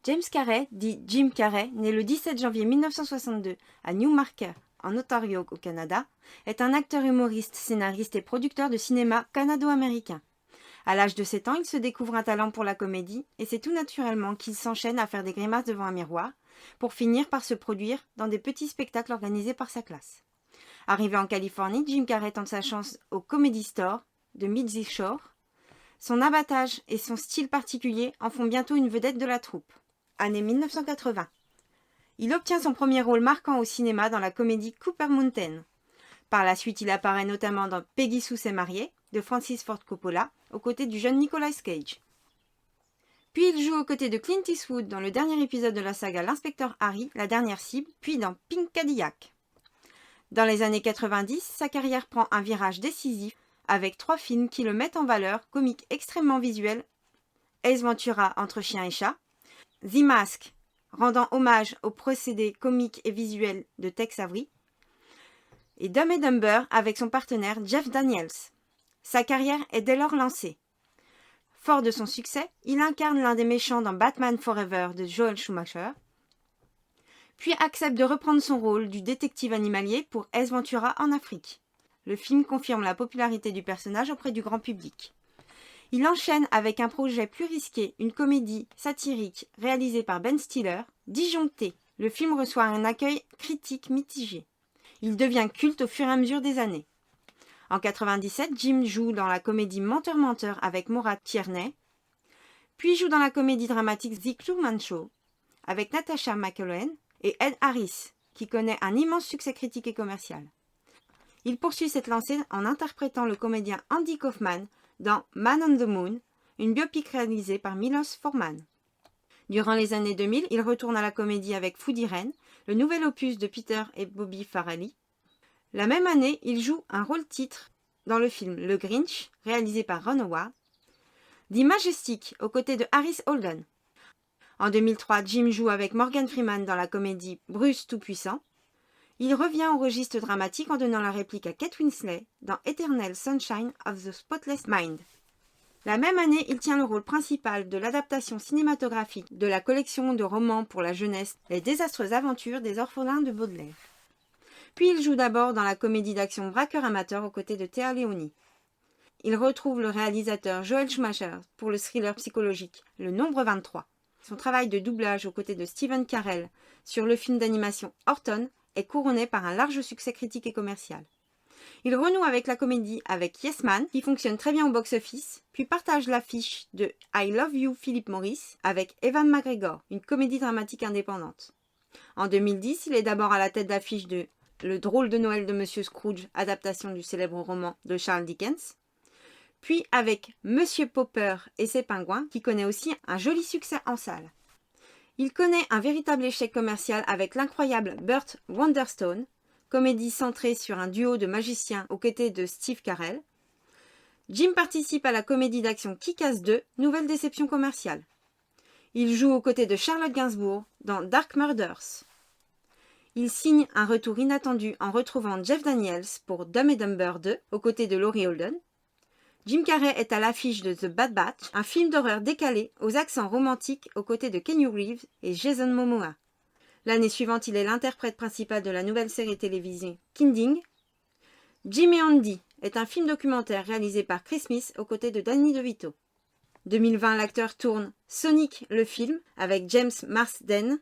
James Carey, dit Jim Carrey, né le 17 janvier 1962 à Newmarket, en Ontario au Canada, est un acteur humoriste, scénariste et producteur de cinéma canado-américain. À l'âge de 7 ans, il se découvre un talent pour la comédie et c'est tout naturellement qu'il s'enchaîne à faire des grimaces devant un miroir pour finir par se produire dans des petits spectacles organisés par sa classe. Arrivé en Californie, Jim Carrey tente sa chance au Comedy Store de Mitzi Shore. Son abattage et son style particulier en font bientôt une vedette de la troupe. Année 1980. Il obtient son premier rôle marquant au cinéma dans la comédie Cooper Mountain. Par la suite, il apparaît notamment dans Peggy Sue s'est mariée de Francis Ford Coppola, aux côtés du jeune Nicolas Cage. Puis il joue aux côtés de Clint Eastwood dans le dernier épisode de la saga L'inspecteur Harry, la dernière cible, puis dans Pink Cadillac. Dans les années 90, sa carrière prend un virage décisif avec 3 films qui le mettent en valeur, comiques extrêmement visuels, Ace Ventura entre chien et chat, The Mask, rendant hommage aux procédés comiques et visuels de Tex Avery, et Dumb and Dumber avec son partenaire Jeff Daniels. Sa carrière est dès lors lancée. Fort de son succès, il incarne l'un des méchants dans Batman Forever de Joel Schumacher, puis accepte de reprendre son rôle du détective animalier pour Ace Ventura en Afrique. Le film confirme la popularité du personnage auprès du grand public. Il enchaîne avec un projet plus risqué, une comédie satirique réalisée par Ben Stiller, Disjoncté. Le film reçoit un accueil critique mitigé. Il devient culte au fur et à mesure des années. En 1997, Jim joue dans la comédie Menteur avec Maura Tierney, puis joue dans la comédie dramatique The Truman Show avec Natasha McElhone et Ed Harris, qui connaît un immense succès critique et commercial. Il poursuit cette lancée en interprétant le comédien Andy Kaufman dans Man on the Moon, une biopic réalisée par Milos Forman. Durant les années 2000, il retourne à la comédie avec Food Irene, le nouvel opus de Peter et Bobby Farrelly. La même année, il joue un rôle-titre dans le film Le Grinch, réalisé par Ron Howard, The Majestic, aux côtés de Harris Holden. En 2003, Jim joue avec Morgan Freeman dans la comédie Bruce Tout-Puissant. Il revient au registre dramatique en donnant la réplique à Kate Winslet dans Eternal Sunshine of the Spotless Mind. La même année, il tient le rôle principal de l'adaptation cinématographique de la collection de romans pour la jeunesse Les désastreuses aventures des orphelins de Baudelaire. Puis il joue d'abord dans la comédie d'action Braqueur amateur aux côtés de Téa Leoni. Il retrouve le réalisateur Joel Schumacher pour le thriller psychologique Le Nombre 23. Son travail de doublage aux côtés de Stephen Carell sur le film d'animation Horton est couronné par un large succès critique et commercial. Il renoue avec la comédie avec Yes Man, qui fonctionne très bien au box-office, puis partage l'affiche de I Love You Philip Morris avec Evan McGregor, une comédie dramatique indépendante. En 2010, il est d'abord à la tête d'affiche de Le drôle de Noël de Monsieur Scrooge, adaptation du célèbre roman de Charles Dickens, puis avec Monsieur Popper et ses pingouins, qui connaît aussi un joli succès en salle. Il connaît un véritable échec commercial avec l'incroyable Burt Wonderstone, comédie centrée sur un duo de magiciens aux côtés de Steve Carell. Jim participe à la comédie d'action Kick-Ass 2, nouvelle déception commerciale. Il joue aux côtés de Charlotte Gainsbourg dans Dark Murders. Il signe un retour inattendu en retrouvant Jeff Daniels pour Dumb and Dumber 2, aux côtés de Laurie Holden. Jim Carrey est à l'affiche de The Bad Batch, un film d'horreur décalé aux accents romantiques aux côtés de Keanu Reeves et Jason Momoa. L'année suivante, il est l'interprète principal de la nouvelle série télévisée Kinding. Jim et Andy est un film documentaire réalisé par Chris Smith aux côtés de Danny DeVito. 2020, l'acteur tourne Sonic le film avec James Marsden,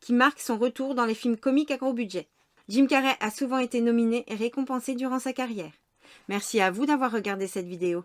qui marque son retour dans les films comiques à gros budget. Jim Carrey a souvent été nominé et récompensé durant sa carrière. Merci à vous d'avoir regardé cette vidéo.